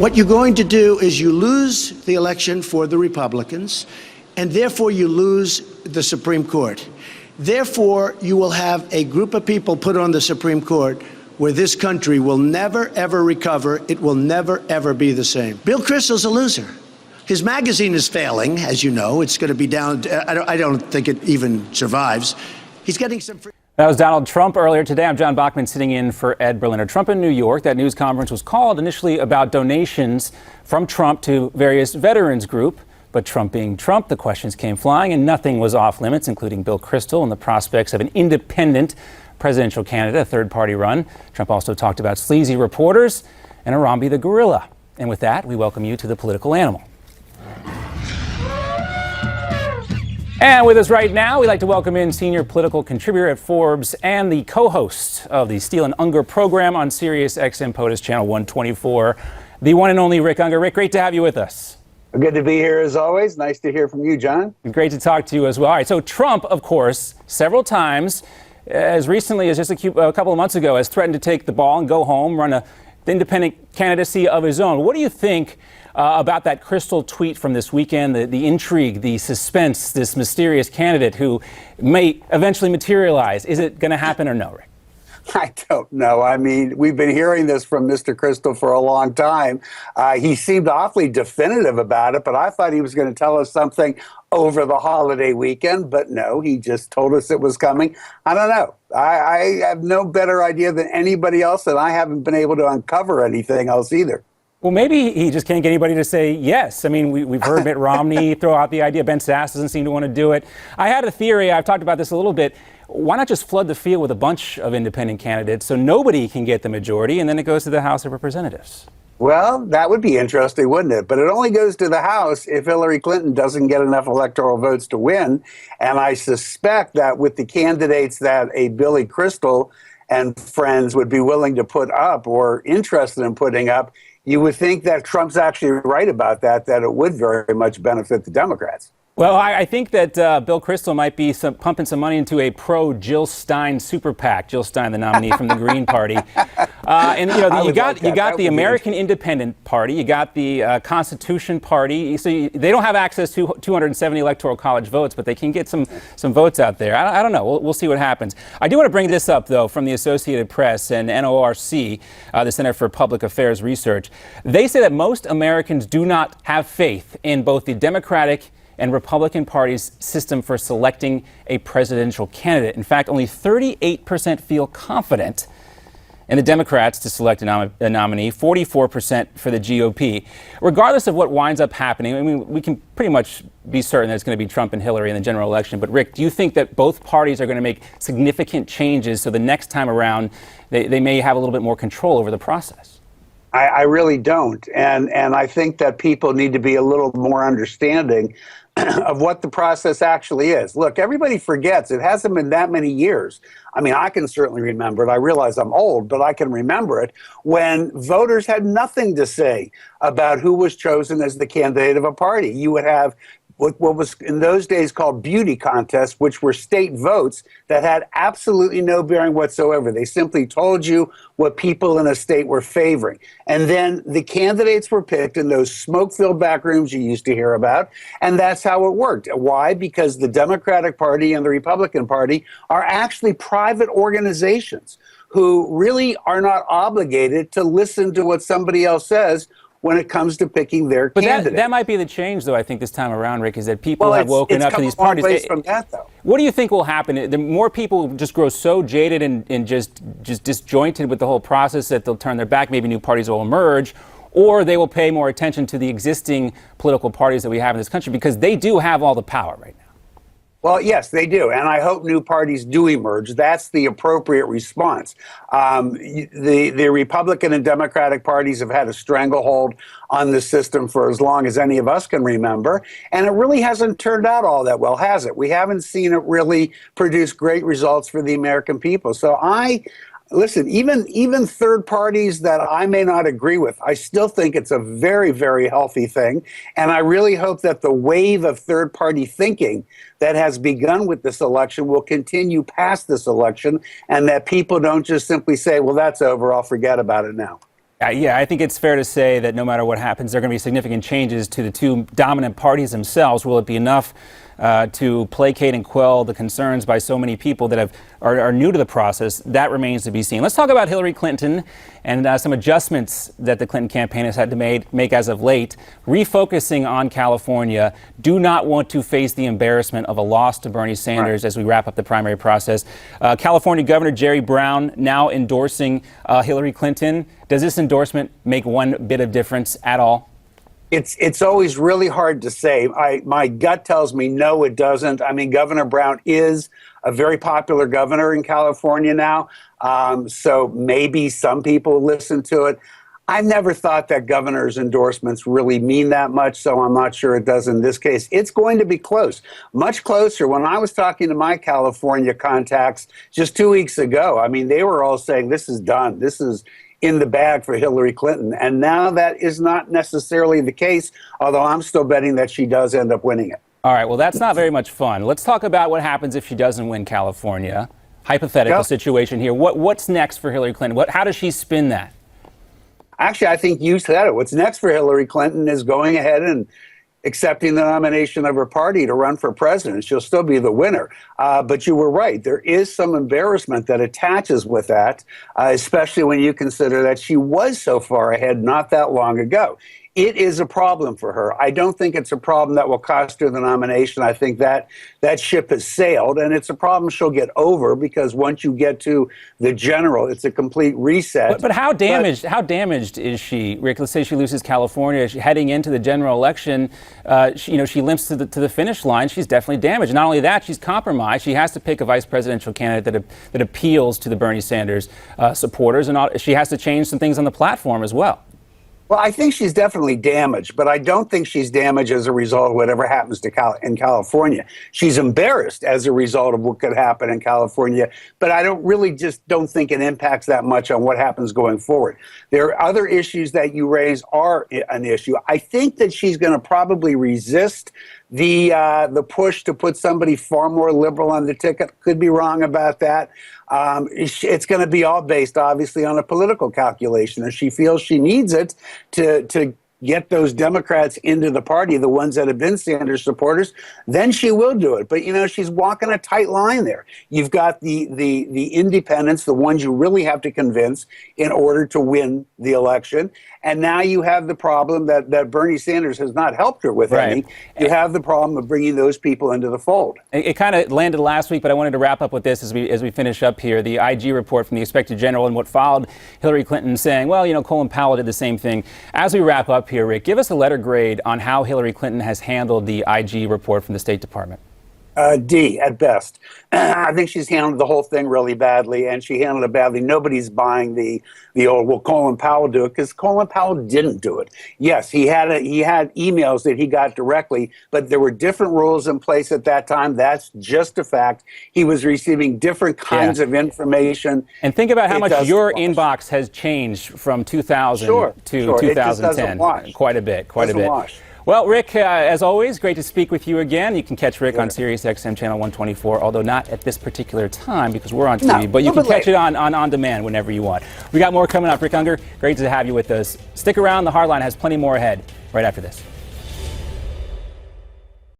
What you're going to do is you lose the election for the Republicans, and therefore you lose the Supreme Court. Therefore, you will have a group of people put on the Supreme Court where this country will never, ever recover. It will never, ever be the same. Bill Kristol's a loser. His magazine is failing, as you know. It's going to be down. I don't think it even survives. He's getting some free. That was Donald Trump earlier today. I'm John Bachman sitting in for Ed Berliner. Trump in New York. That news conference was called initially about donations from Trump to various veterans group. But Trump being Trump, the questions came flying and nothing was off limits, including Bill Kristol and the prospects of an independent presidential candidate, a third-party run. Trump also talked about sleazy reporters and Harambe the gorilla. And with that, we welcome you to The Political Animal. And with us right now, we'd like to welcome in senior political contributor at Forbes and the co-host of the Steele Ungar program on Sirius XM POTUS Channel 124, the one and only Rick Ungar. Rick, great to have you with us. Good to be here as always. Nice to hear from you, John. Great to talk to you as well. All right, so Trump, of course, several times, as recently as just a couple of months ago, has threatened to take the ball and go home, run an independent candidacy of his own. What do you think about that Kristol tweet from this weekend, the intrigue, the suspense, this mysterious candidate who may eventually materialize? Is it going to happen or no, Rick? I don't know. I mean, we've been hearing this from Mr. Kristol for a long time. He seemed awfully definitive about it, but I thought he was going to tell us something over the holiday weekend. But no, he just told us it was coming. I don't know. I have no better idea than anybody else, and I haven't been able to uncover anything else either. Well, maybe he just can't get anybody to say yes. I mean, we've heard Mitt Romney throw out the idea. Ben Sasse doesn't seem to want to do it. I had a theory. I've talked about this a little bit. Why not just flood the field with a bunch of independent candidates so nobody can get the majority, and then it goes to the House of Representatives? Well, that would be interesting, wouldn't it? But it only goes to the House if Hillary Clinton doesn't get enough electoral votes to win. And I suspect that with the candidates that a Billy Kristol and friends would be willing to put up or interested in putting up, you would think that Trump's actually right about that it would very much benefit the Democrats. Well, I think that Bill Kristol might be pumping some money into a pro-Jill Stein super PAC. Jill Stein, the nominee from the Green Party. And you know, you got the American Independent Party, you got the Constitution Party. So they don't have access to 270 electoral college votes, but they can get some votes out there. I don't know. We'll see what happens. I do want to bring this up, though, from the Associated Press and NORC, the Center for Public Affairs Research. They say that most Americans do not have faith in both the Democratic and Republican Party's system for selecting a presidential candidate. In fact, only 38% feel confident in the Democrats to select a nominee, 44% for the GOP. Regardless of what winds up happening, I mean, we can pretty much be certain that it's going to be Trump and Hillary in the general election. But Rick, do you think that both parties are going to make significant changes so the next time around they may have a little bit more control over the process? I really don't. And I think that people need to be a little more understanding of what the process actually is. Look, everybody forgets it hasn't been that many years. I mean, I can certainly remember it. I realize I'm old, but I can remember it when voters had nothing to say about who was chosen as the candidate of a party. You would have what was in those days called beauty contests, which were state votes that had absolutely no bearing whatsoever. They simply told you what people in a state were favoring. And then the candidates were picked in those smoke-filled back rooms you used to hear about. And that's how it worked. Why? Because the Democratic Party and the Republican Party are actually private organizations who really are not obligated to listen to what somebody else says when it comes to picking their candidate. But that might be the change, though, I think, this time around, Rick, is that people have woken up to these parties. From that, though. What do you think will happen? The more people just grow so jaded and just disjointed with the whole process that they'll turn their back, maybe new parties will emerge, or they will pay more attention to the existing political parties that we have in this country, because they do have all the power right now. Well, yes, they do. And I hope new parties do emerge. That's the appropriate response. The Republican and Democratic parties have had a stranglehold on the system for as long as any of us can remember. And it really hasn't turned out all that well, has it? We haven't seen it really produce great results for the American people. So listen, even third parties that I may not agree with, I still think it's a very, very healthy thing. And I really hope that the wave of third party thinking that has begun with this election will continue past this election, and that people don't just simply say, well, that's over, I'll forget about it now. Yeah, I think it's fair to say that no matter what happens, there are going to be significant changes to the two dominant parties themselves. Will it be enough to placate and quell the concerns by so many people that are new to the process? That remains to be seen. Let's talk about Hillary Clinton and some adjustments that the Clinton campaign has had to make as of late. Refocusing on California, do not want to face the embarrassment of a loss to Bernie Sanders as we wrap up the primary process. California Governor Jerry Brown now endorsing Hillary Clinton. Does this endorsement make one bit of difference at all? It's always really hard to say. My gut tells me no, it doesn't. I mean, Governor Brown is a very popular governor in California now, so maybe some people listen to it. I've never thought that governor's endorsements really mean that much, so I'm not sure it does in this case. It's going to be close, much closer. When I was talking to my California contacts just 2 weeks ago, I mean, they were all saying this is done. This is in the bag for Hillary Clinton. And now that is not necessarily the case, although I'm still betting that she does end up winning it. All right, well, that's not very much fun. Let's talk about what happens if she doesn't win California. Hypothetical situation here. What's next for Hillary Clinton? How does she spin that? Actually, I think you said it. What's next for Hillary Clinton is going ahead and accepting the nomination of her party to run for president. She'll still be the winner. But you were right. There is some embarrassment that attaches with that, especially when you consider that she was so far ahead not that long ago. It is a problem for her. I don't think it's a problem that will cost her the nomination. I think that ship has sailed, and it's a problem she'll get over because once you get to the general, it's a complete reset. But how damaged is she, Rick? Let's say she loses California. Heading into the general election, she limps to the finish line. She's definitely damaged. Not only that, she's compromised. She has to pick a vice presidential candidate that appeals to the Bernie Sanders supporters, and she has to change some things on the platform as well. Well, I think she's definitely damaged, but I don't think she's damaged as a result of whatever happens in California. She's embarrassed as a result of what could happen in California, but I don't think it impacts that much on what happens going forward. There are other issues that you raise are an issue. I think that she's going to probably resist the push to put somebody far more liberal on the ticket. Could be wrong about that. It's going to be all based, obviously, on a political calculation. If she feels she needs it to get those Democrats into the party, the ones that have been Sanders supporters, then she will do it. But, she's walking a tight line there. You've got the independents, the ones you really have to convince in order to win the election. And now you have the problem that Bernie Sanders has not helped her with any. You have the problem of bringing those people into the fold. It kind of landed last week, but I wanted to wrap up with this as we finish up here. The IG report from the Inspector General and what followed Hillary Clinton saying, well, Colin Powell did the same thing. As we wrap up here, Rick, give us a letter grade on how Hillary Clinton has handled the IG report from the State Department. D at best. I think she's handled the whole thing really badly, and she handled it badly. Nobody's buying the old, will Colin Powell do it? Because Colin Powell didn't do it. Yes, he had emails that he got directly, but there were different rules in place at that time. That's just a fact. He was receiving different kinds of information. And think about how much your inbox has changed from 2000 to 2010. Quite a bit. Well, Rick, as always, great to speak with you again. You can catch Rick on Sirius XM channel 124, although not at this particular time because we're on TV, but you can catch it on demand whenever you want. We got more coming up. Rick Ungar, great to have you with us. Stick around. The Hardline has plenty more ahead right after this.